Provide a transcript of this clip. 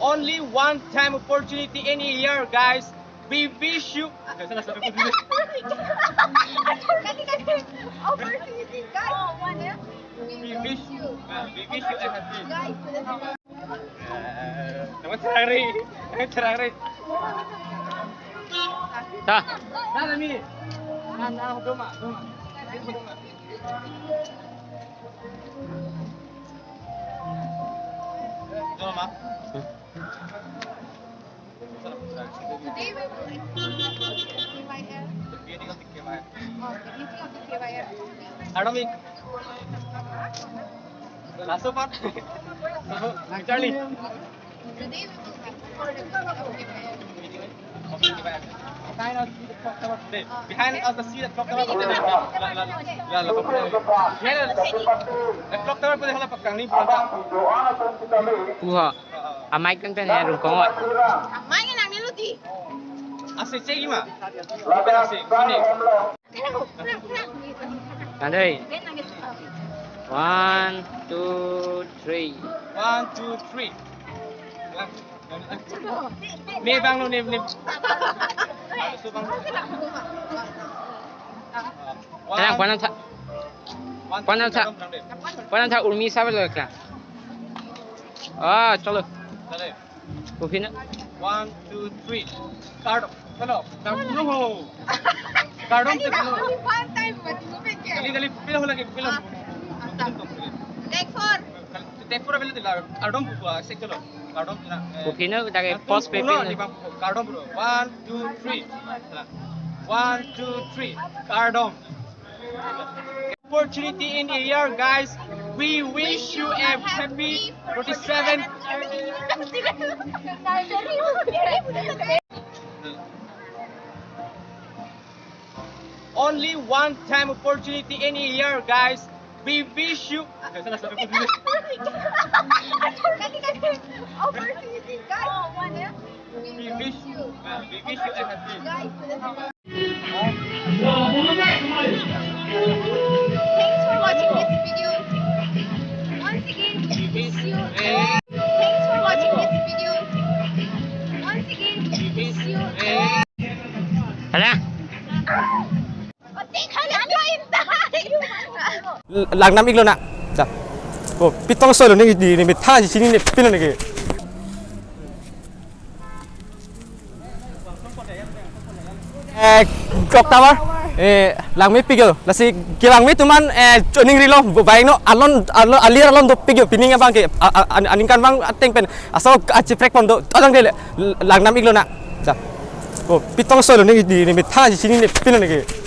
Only one time opportunity in a year, guys. We wish you. Opportunity, guys. We wish you. We wish you a happy. Guys, Naman terari. Naman terari. Ta. Nana ni. Nana doma. Doma. today we will explore KYL. The beauty of the KYL. Oh, the beauty of the KYL. Adomik. Last part. Charlie. Today we will explore the beauty of KYL. Behind us, see the clock tower today. Behind us, see the clock tower today. The clock tower today. Hala pakang ni pula. Puha. Amai kan kan ya rukong wa. Amai nga nang niluti. Asik cek lima. Bukan asik. Sini. Andai. 1, 2, 3. 1, 2, 3. Ni bang nu ni. Tenang, panan tha urmi sabar lo kla. Ah, chalo. Kopi na. 1, 2, 3. Start. Chalo. No. Cardom te pilo. Only one time, but moving here. Dali pilo lagi pilo. Take 4. Take pura pilo dila. Cardom buka. Sek chalo. Cardom na. Kopi na dagai post pepe na. Cardom bro. 1, 2, 3. 1, 2, 3. Cardom. Opportunity in the year, guys. We wish you a happy 47. Only one time opportunity in a year, guys. We wish you. Opportunity, guys. We wish you a happy. Guys, thanks for watching this video. Once again, we wish you. Thanks for watching this video. Once again, we wish you. Hala. Lagnam iglo na. Da. Oh, pitong solo ni di ni mitha sini ni pino ni ke. Clock tower. Langmi pigyo. Lasi kilangmi tuman choning rilo baik no alon alir alon do pigyo pininga bang ke aningkan bang ateng pen asal aciprek pon do odang de lagnam iglo na. Da. Oh, pitong solo ni di ni mitha sini ni pino ni ke.